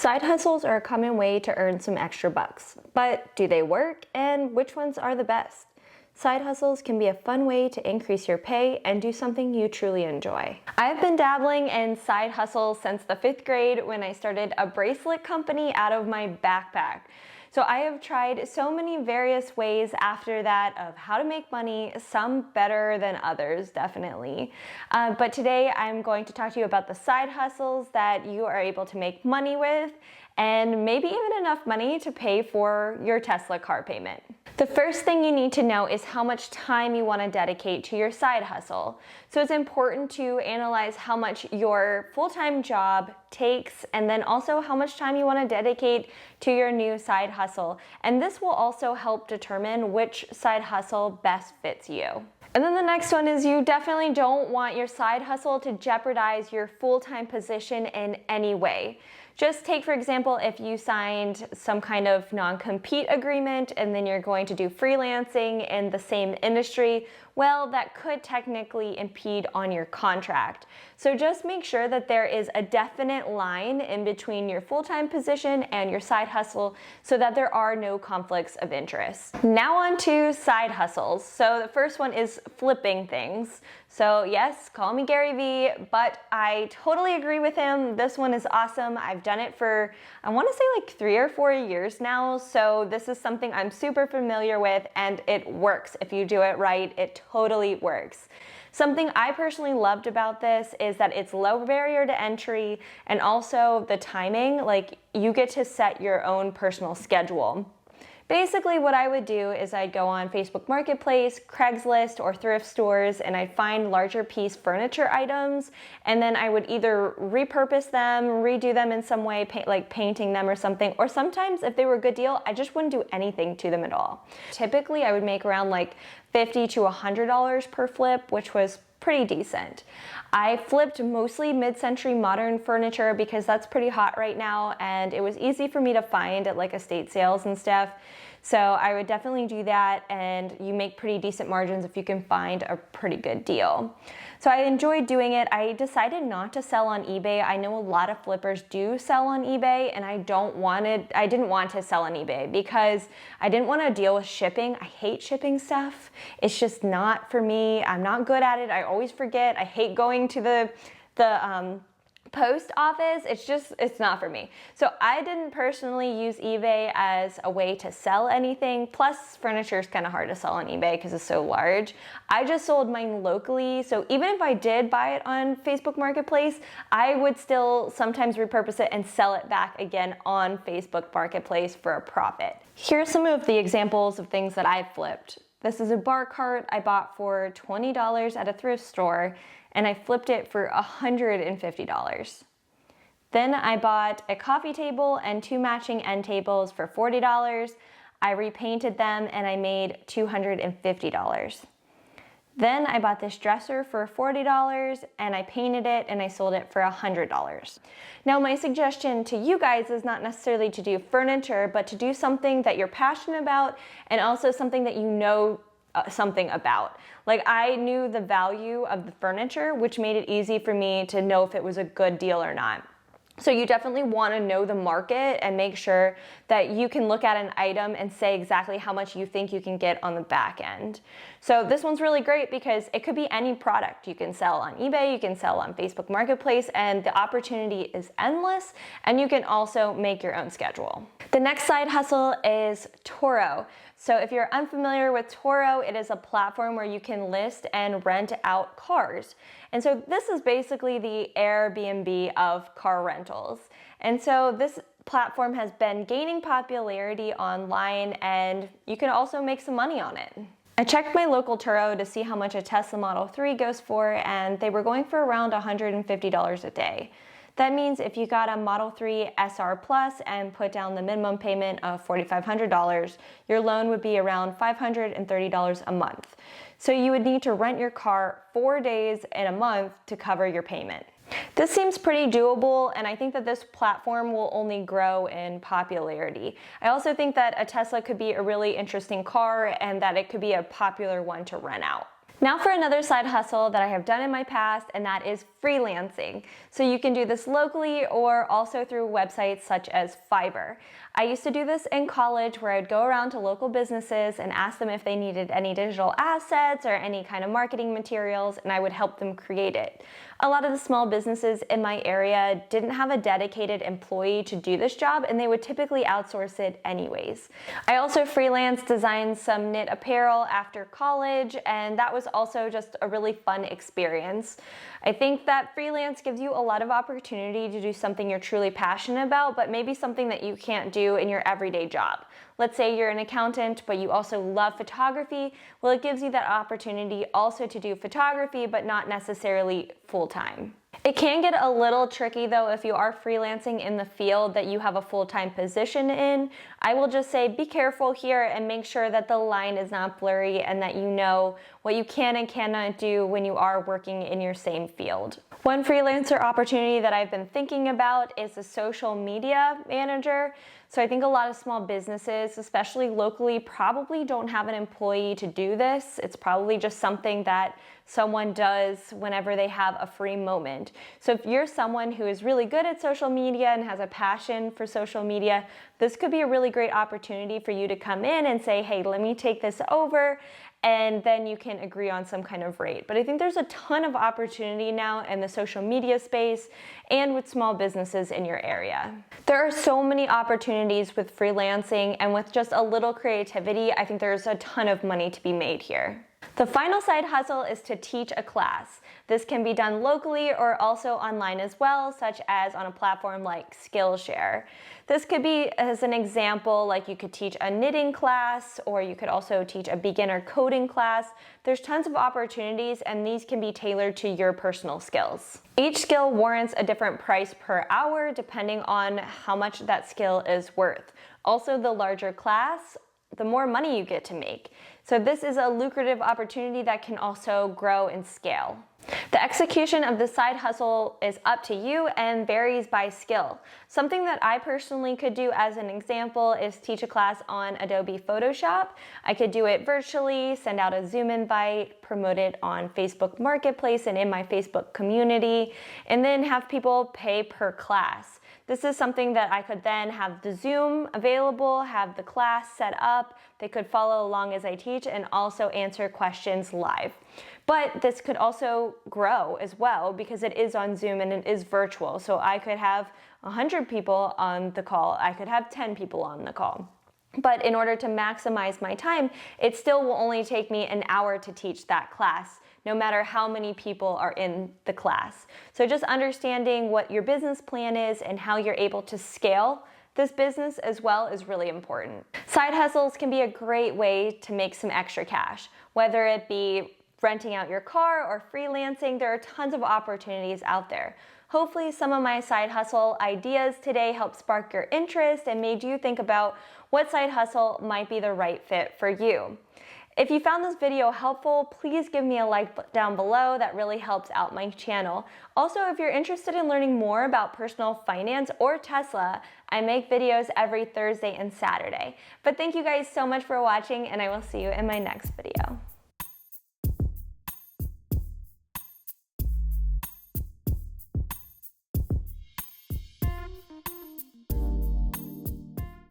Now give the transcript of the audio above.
Side hustles are a common way to earn some extra bucks, but do they work, and which ones are the best? Side hustles can be a fun way to increase your pay and do something you truly enjoy. I've been dabbling in side hustles since the 5th grade when I started a bracelet company out of my backpack. So I have tried so many various ways after that of how to make money, some better than others, definitely. But today I'm going to talk to you about the side hustles that you are able to make money with, and maybe even enough money to pay for your Tesla car payment. The first thing you need to know is how much time you want to dedicate to your side hustle. So it's important to analyze how much your full-time job takes, and then also how much time you want to dedicate to your new side hustle. And this will also help determine which side hustle best fits you. And then the next one is you definitely don't want your side hustle to jeopardize your full-time position in any way. Just take, for example, if you signed some kind of non-compete agreement and then you're going to do freelancing in the same industry, well, that could technically impede on your contract. So just make sure that there is a definite line in between your full-time position and your side hustle so that there are no conflicts of interest. Now on to side hustles. So the first one is flipping things. So yes, call me Gary Vee, but I totally agree with him. This one is awesome. I've done it for, I want to say like 3 or 4 years now. So this is something I'm super familiar with, and it works. If you do it right, it totally works. Something I personally loved about this is that it's low barrier to entry, and also the timing, like you get to set your own personal schedule. Basically what I would do is I'd go on Facebook Marketplace, Craigslist, or thrift stores, and I'd find larger piece furniture items, and then I would either repurpose them, redo them in some way, like painting them or something, or sometimes if they were a good deal, I just wouldn't do anything to them at all. Typically I would make around like $50 to $100 per flip, which was pretty decent. I flipped mostly mid-century modern furniture because that's pretty hot right now, and it was easy for me to find at like estate sales and stuff. So I would definitely do that, and you make pretty decent margins if you can find a pretty good deal. So I enjoyed doing it. I decided not to sell on eBay. I know a lot of flippers do sell on eBay, and I didn't want to sell on eBay because I didn't want to deal with shipping. I hate shipping stuff. It's just not for me. I'm not good at it. I always forget. I hate going to the post office. It's not for me. So I didn't personally use eBay as a way to sell anything. Plus furniture is kind of hard to sell on eBay because it's so large. I just sold mine locally. So even if I did buy it on Facebook Marketplace, I would still sometimes repurpose it and sell it back again on Facebook Marketplace for a profit. Here's some of the examples of things that I've flipped. This is a bar cart I bought for $20 at a thrift store, and I flipped it for $150. Then I bought a coffee table and 2 matching end tables for $40. I repainted them and I made $250. Then I bought this dresser for $40 and I painted it and I sold it for $100. Now my suggestion to you guys is not necessarily to do furniture, but to do something that you're passionate about and also something that you know something about. Like I knew the value of the furniture, which made it easy for me to know if it was a good deal or not. So you definitely want to know the market and make sure that you can look at an item and say exactly how much you think you can get on the back end. So this one's really great because it could be any product. You can sell on eBay, you can sell on Facebook Marketplace, and the opportunity is endless, and you can also make your own schedule. The next side hustle is Turo. So if you're unfamiliar with Turo, it is a platform where you can list and rent out cars. And so this is basically the Airbnb of car rentals. And so this platform has been gaining popularity online, and you can also make some money on it. I checked my local Turo to see how much a Tesla Model 3 goes for, and they were going for around $150 a day. That means if you got a Model 3 SR Plus and put down the minimum payment of $4,500, your loan would be around $530 a month. So you would need to rent your car 4 days in a month to cover your payment. This seems pretty doable, and I think that this platform will only grow in popularity. I also think that a Tesla could be a really interesting car and that it could be a popular one to rent out. Now for another side hustle that I have done in my past, and that is freelancing. So you can do this locally or also through websites such as Fiverr. I used to do this in college where I'd go around to local businesses and ask them if they needed any digital assets or any kind of marketing materials, and I would help them create it. A lot of the small businesses in my area didn't have a dedicated employee to do this job, and they would typically outsource it anyways. I also freelance designed some knit apparel after college, and that was also just a really fun experience. I think that freelance gives you a lot of opportunity to do something you're truly passionate about, but maybe something that you can't do in your everyday job. Let's say you're an accountant, but you also love photography. Well, it gives you that opportunity also to do photography, but not necessarily full-time. It can get a little tricky though if you are freelancing in the field that you have a full-time position in. I will just say be careful here and make sure that the line is not blurry and that you know what you can and cannot do when you are working in your same field. One freelancer opportunity that I've been thinking about is a social media manager. So I think a lot of small businesses, especially locally, probably don't have an employee to do this. It's probably just something that someone does whenever they have a free moment. So if you're someone who is really good at social media and has a passion for social media, this could be a really great opportunity for you to come in and say, hey, let me take this over, and then you can agree on some kind of rate. But I think there's a ton of opportunity now in the social media space and with small businesses in your area. There are so many opportunities with freelancing, and with just a little creativity, I think there's a ton of money to be made here. The final side hustle is to teach a class. This can be done locally or also online as well, such as on a platform like Skillshare. This could be, as an example, like you could teach a knitting class, or you could also teach a beginner coding class. There's tons of opportunities, and these can be tailored to your personal skills. Each skill warrants a different price per hour depending on how much that skill is worth. Also, the larger class, the more money you get to make. So this is a lucrative opportunity that can also grow and scale. The execution of the side hustle is up to you and varies by skill. Something that I personally could do as an example is teach a class on Adobe Photoshop. I could do it virtually, send out a Zoom invite, promote it on Facebook Marketplace and in my Facebook community, and then have people pay per class. This is something that I could then have the Zoom available, have the class set up, they could follow along as I teach, and also answer questions live. But this could also grow as well because it is on Zoom and it is virtual. So I could have 100 people on the call, I could have 10 people on the call. But in order to maximize my time, it still will only take me an hour to teach that class, no matter how many people are in the class. So just understanding what your business plan is and how you're able to scale this business as well is really important. Side hustles can be a great way to make some extra cash, whether it be renting out your car or freelancing. There are tons of opportunities out there. Hopefully some of my side hustle ideas today helped spark your interest and made you think about what side hustle might be the right fit for you. If you found this video helpful, please give me a like down below. That really helps out my channel. Also, if you're interested in learning more about personal finance or Tesla, I make videos every Thursday and Saturday. But thank you guys so much for watching, and I will see you in my next video.